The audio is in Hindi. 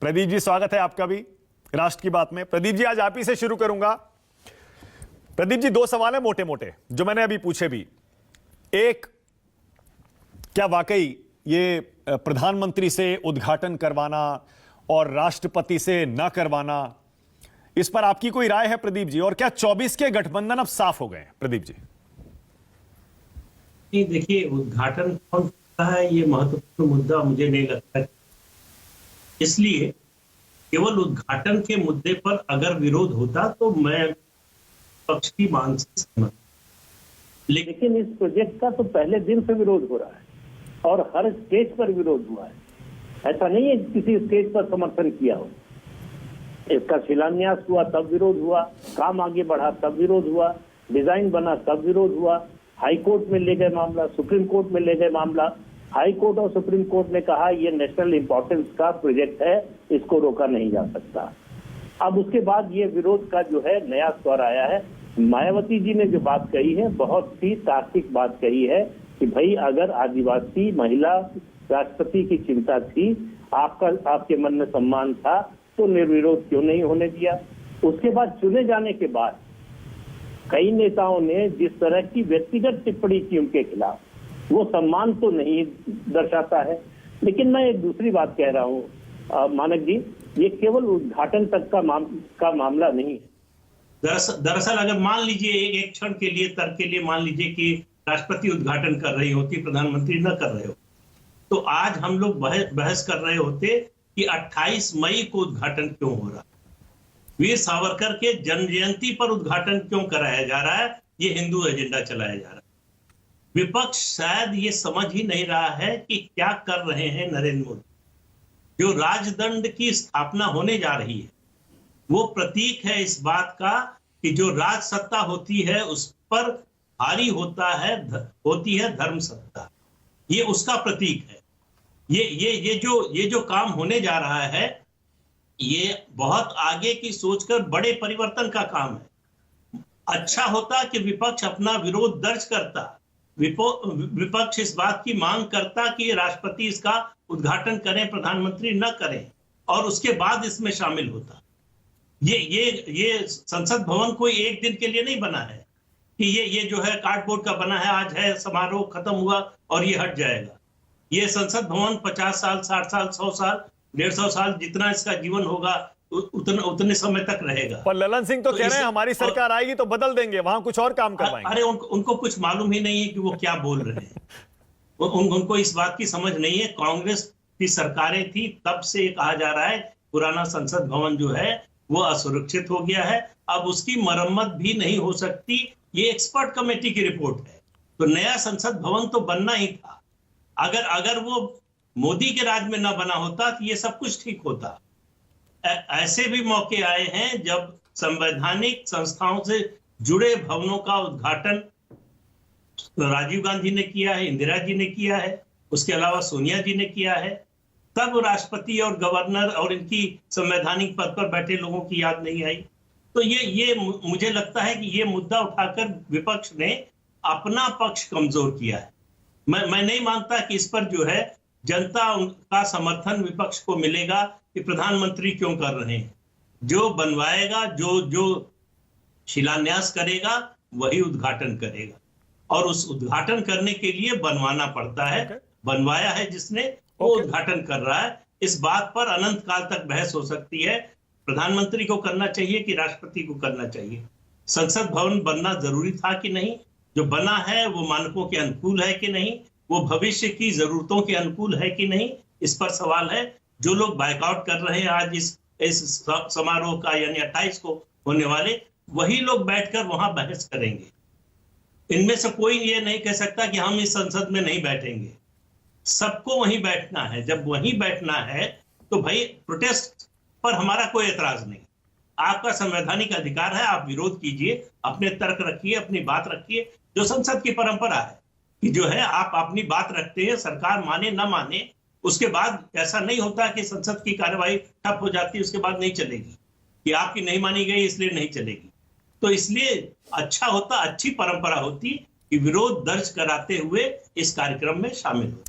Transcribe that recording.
प्रदीप जी, स्वागत है आपका भी राष्ट्र की बात में। प्रदीप जी, आज आप ही से शुरू करूंगा। प्रदीप जी, दो सवाल है मोटे मोटे जो मैंने अभी पूछे भी। एक, क्या वाकई ये प्रधानमंत्री से उद्घाटन करवाना और राष्ट्रपति से न करवाना, इस पर आपकी कोई राय है प्रदीप जी? और क्या 24 के गठबंधन अब साफ हो गए हैं प्रदीप जी? देखिए, उद्घाटन कौन करता है ये महत्वपूर्ण मुद्दा मुझे नहीं लगता। इसलिए केवल उद्घाटन के मुद्दे पर अगर विरोध होता तो मैं पक्ष की मांग से सहमत। लेकिन इस प्रोजेक्ट का तो पहले दिन से विरोध हो रहा है और हर स्टेज पर विरोध हुआ है। ऐसा नहीं है किसी स्टेज पर समर्थन किया हो। इसका शिलान्यास हुआ तब विरोध हुआ, काम आगे बढ़ा तब विरोध हुआ, डिजाइन बना तब विरोध हुआ, हाई कोर्ट में ले गए मामला, सुप्रीम कोर्ट में ले गए मामला। हाई कोर्ट और सुप्रीम कोर्ट ने कहा ये नेशनल इंपॉर्टेंस का प्रोजेक्ट है, इसको रोका नहीं जा सकता। अब उसके बाद ये विरोध का जो है नया स्वर आया है। मायावती जी ने जो बात कही है, बहुत सी तार्किक बात कही है कि भाई अगर आदिवासी महिला राष्ट्रपति की चिंता थी, आपके मन में सम्मान था, तो निर्विरोध क्यों नहीं होने दिया? उसके बाद चुने जाने के बाद कई नेताओं ने जिस तरह की व्यक्तिगत टिप्पणी की उनके खिलाफ, वो सम्मान तो नहीं दर्शाता है। लेकिन मैं एक दूसरी बात कह रहा हूँ मानक जी, ये केवल उद्घाटन तक का मामला नहीं है। दरअसल अगर मान लीजिए एक क्षण के लिए, तर्क के लिए मान लीजिए कि राष्ट्रपति उद्घाटन कर रही होती, प्रधानमंत्री न कर रहे हो, तो आज हम लोग बहस कर रहे होते कि 28 मई को उद्घाटन क्यों हो रहा है, वीर सावरकर के जन्म जयंती पर उद्घाटन क्यों कराया जा रहा है, ये हिंदू एजेंडा चलाया जा रहा है। विपक्ष शायद ये समझ ही नहीं रहा है कि क्या कर रहे हैं नरेंद्र मोदी। जो राजदंड की स्थापना होने जा रही है, वो प्रतीक है इस बात का कि जो राज सत्ता होती है उस पर भारी होती है धर्म सत्ता। ये उसका प्रतीक है। ये जो काम होने जा रहा है, ये बहुत आगे की सोचकर बड़े परिवर्तन का काम है। अच्छा होता कि विपक्ष अपना विरोध दर्ज करता, विपक्ष इस बात की मांग करता कि राष्ट्रपति इसका उद्घाटन करें, प्रधानमंत्री न करें, और उसके बाद इसमें शामिल होता। ये संसद भवन कोई एक दिन के लिए नहीं बना है कि ये जो है कार्डबोर्ड का बना है, आज है समारोह खत्म हुआ और ये हट जाएगा। ये संसद भवन 50 साल, 60 साल, 100 साल, 150 साल, जितना इसका जीवन होगा उतने समय तक रहेगा। पर ललन सिंह तो कह रहे हैं हमारी सरकार आएगी तो बदल देंगे, वहां कुछ और काम करवाएंगे। अरे उनको कुछ मालूम ही नहीं है कि वो क्या बोल रहे हैं। उनको इस बात की समझ नहीं है। कांग्रेस की सरकारें थी तब से ये कहा जा रहा है पुराना संसद भवन जो है वो असुरक्षित हो गया है, अब उसकी मरम्मत भी नहीं हो सकती। ये एक्सपर्ट कमेटी की रिपोर्ट है। तो नया संसद भवन तो बनना ही था। अगर वो मोदी के राज में ना बना होता तो ये सब कुछ ठीक होता। ऐसे भी मौके आए हैं जब संवैधानिक संस्थाओं से जुड़े भवनों का उद्घाटन राजीव गांधी ने किया है, इंदिरा जी ने किया है, उसके अलावा सोनिया जी ने किया है। तब राष्ट्रपति और गवर्नर और इनकी संवैधानिक पद पर बैठे लोगों की याद नहीं आई। तो ये मुझे लगता है कि ये मुद्दा उठाकर विपक्ष ने अपना पक्ष कमजोर किया है। मैं नहीं मानता कि इस पर जो है जनता का समर्थन विपक्ष को मिलेगा कि प्रधानमंत्री क्यों कर रहे हैं। जो बनवाएगा, जो शिलान्यास करेगा, वही उद्घाटन करेगा, और उस उद्घाटन करने के लिए बनवाना पड़ता है। बनवाया है जिसने, वो उद्घाटन कर रहा है। इस बात पर अनंत काल तक बहस हो सकती है, प्रधानमंत्री को करना चाहिए कि राष्ट्रपति को करना चाहिए। संसद भवन बनना जरूरी था कि नहीं, जो बना है वो मानकों के अनुकूल है कि नहीं, वो भविष्य की जरूरतों के अनुकूल है कि नहीं, इस पर सवाल है। जो लोग बायकआउट कर रहे हैं आज इस समारोह का, यानी 28 को होने वाले, वही लोग बैठकर वहां बहस करेंगे। इनमें से कोई ये नहीं कह सकता कि हम इस संसद में नहीं बैठेंगे। सबको वहीं बैठना है। जब वहीं बैठना है तो भाई प्रोटेस्ट पर हमारा कोई एतराज नहीं। आपका संवैधानिक अधिकार है, आप विरोध कीजिए, अपने तर्क रखिए, अपनी बात रखिए, जो संसद की परंपरा है कि जो है आप अपनी बात रखते हैं, सरकार माने ना माने, उसके बाद ऐसा नहीं होता कि संसद की कार्यवाही ठप हो जाती है, उसके बाद नहीं चलेगी कि आपकी नहीं मानी गई इसलिए नहीं चलेगी। तो इसलिए अच्छा होता, अच्छी परंपरा होती कि विरोध दर्ज कराते हुए इस कार्यक्रम में शामिल हो।